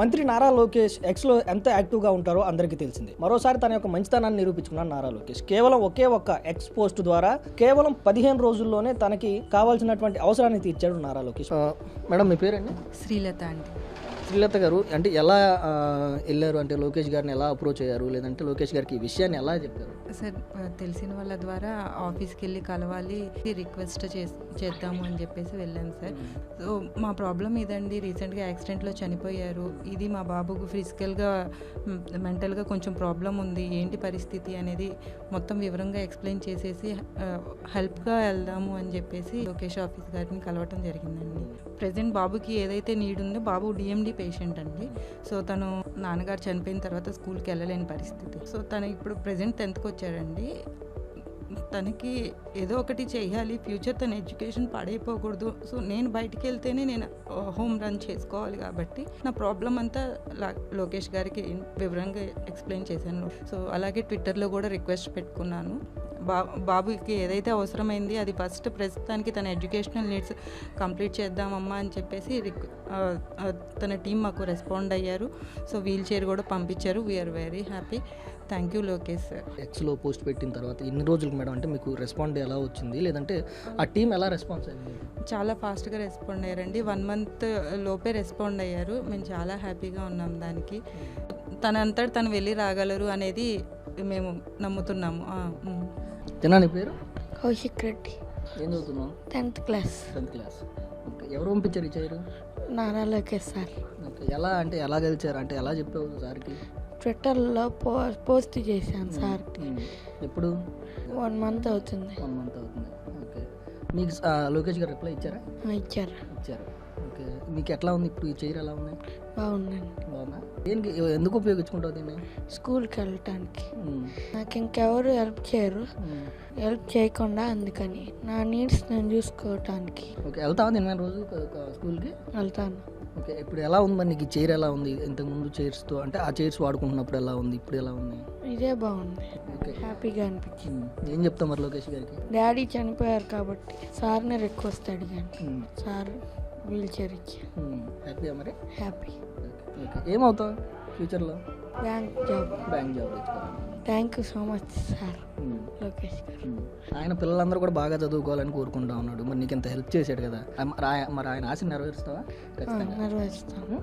మంత్రి నారా లోకేష్ ఎక్స్లో ఎంత యాక్టివ్గా ఉంటారో అందరికీ తెలిసింది. మరోసారి తన యొక్క మంచితనాన్ని నిరూపించుకున్నాడు నారా లోకేష్. కేవలం ఒకే ఒక్క ఎక్స్ పోస్ట్ ద్వారా కేవలం 15 రోజుల్లోనే తనకి కావాల్సినటువంటి అవసరాన్ని తీర్చాడు నారా లోకేష్. మేడం, మీ పేరండి? శ్రీలత అండి. శ్రీలత గారు, అంటే ఎలా వెళ్ళారు, అంటే లోకేష్ గారిని ఎలా అప్రోచ్ అయ్యారు, లేదంటే లోకేష్ గారికి ఈ విషయాన్ని ఎలా చెప్పారు? సార్, తెలిసిన వాళ్ళ ద్వారా ఆఫీస్కి వెళ్ళి కలవాలి, రిక్వెస్ట్ చేద్దాము అని చెప్పేసి వెళ్ళాను సార్. సో మా ప్రాబ్లం ఇదండి, రీసెంట్గా యాక్సిడెంట్లో చనిపోయారు. ఇది మా బాబుకు ఫిజికల్గా మెంటల్గా కొంచెం ప్రాబ్లం ఉంది, ఏంటి పరిస్థితి అనేది మొత్తం వివరంగా ఎక్స్ప్లెయిన్ చేసేసి హెల్ప్గా వెళ్దాము అని చెప్పేసి లోకేష్ ఆఫీస్ గారిని కలవటం జరిగిందండి. ప్రజెంట్ బాబుకి ఏదైతే నీడ్ ఉందో, బాబు డిఎండి పేషెంట్ అండి. సో తను నాన్నగారు చనిపోయిన తర్వాత స్కూల్కి వెళ్ళలేని పరిస్థితి. సో తను ఇప్పుడు ప్రజెంట్ 10th వచ్చాడండి. తనకి ఏదో ఒకటి చేయాలి, ఫ్యూచర్ తన ఎడ్యుకేషన్ పాడైపోకూడదు. సో నేను బయటికి వెళ్తేనే నేను హోమ్ రన్ చేసుకోవాలి, కాబట్టి నా ప్రాబ్లం అంతా లోకేష్ గారికి వివరంగా ఎక్స్ప్లెయిన్ చేశాను. సో అలాగే ట్విట్టర్లో కూడా రిక్వెస్ట్ పెట్టుకున్నాను. బాబుకి ఏదైతే అవసరమైంది అది ఫస్ట్ ప్రస్తుతానికి తన ఎడ్యుకేషనల్ నీడ్స్ కంప్లీట్ చేద్దామమ్మా అని చెప్పేసి తన టీం మాకు రెస్పాండ్ అయ్యారు. సో వీల్ చైర్ కూడా పంపించారు. We're very happy. Thank you Lokesh sir. ఎక్స్లో పోస్ట్ పెట్టిన తర్వాత ఎన్ని రోజులకు మేడం, అంటే మీకు రెస్పాండ్ ఎలా వచ్చింది, లేదంటే ఆ టీం ఎలా రెస్పాన్స్ అయింది? చాలా ఫాస్ట్గా రెస్పాండ్ అయ్యారండి. 1 month లోపే రెస్పాండ్ అయ్యారు. మేము చాలా హ్యాపీగా ఉన్నాం. దానికి తనంతట తను వెళ్ళి రాగలరు అనేది మేము నమ్ముతున్నాము. తినాని పేరు? కౌశిక్ రెడ్డి. ఏం చదువుతున్నావు? 10th class. 10th class. Okay, ఎవరు పంపించారు ఈ chair? Nara Lokesh sir. Okay, ఎలా అంటే ఎలా గెలిచారు, అంటే ఎలా చెప్పావు సార్కి? ట్విట్టర్లో పోస్ట్ చేశాను సార్కి. ఎప్పుడు? 1 month అవుతుంది. 1 month అవుతుంది. ఓకే, మీకు లోకేష్ గారు రిప్లై ఇచ్చారా? ఇచ్చారు. ఓకే, మీకు ఎట్లా ఉంది ఇప్పుడు ఈ చైర్, ఎలా ఉంది? బాగుందండి. బాగున్నా? దేనికి, ఎందుకు ఉపయోగించుకుంటావు దీన్ని? స్కూల్కి వెళ్ళటానికి. నాకు ఇంకెవరు హెల్ప్ చేయరు, హెల్ప్ చేయకుండా, అందుకని నా నీడ్స్ నేను చూసుకోవటానికి. ఓకే, వెళ్తావా నేను రోజు స్కూల్కి? వెళ్తాను. ఓకే, ఇప్పుడు ఎలా ఉంది మరి నీకు చైర్, ఎలా ఉంది? ఇంతకుముందు చైర్స్తో, అంటే ఆ చైర్స్ వాడుకుంటున్నప్పుడు ఎలా ఉంది, ఇప్పుడు ఎలా ఉంది? ఇదే బాగుంది. ఓకే, హ్యాపీగా అనిపించింది. ఏం చెప్తాం మరి లోకేష్ గారికి? డాడీ చనిపోయారు కాబట్టి సార్ని రిక్వెస్ట్ అడిగాను. సార్ వీల్ చైర్ ఇచ్చారు. హ్యాపీయా మరి? హ్యాపీ. ఓకే, ఏమవుతావు ఫ్యూచర్లో? బ్యాంక్ జాబ్ తెచ్చుకోవాలి. Thank you so much sir Lokesh గారు. ఆయన పిల్లలందరూ కూడా బాగా చదువుకోవాలని కోరుకుంటా ఉన్నాడు. మరి నీకు ఇంత హెల్ప్ చేశాడు కదా, మరి ఆయన ఆశ నెరవేరుస్తావా? నెరవేరుస్తాను.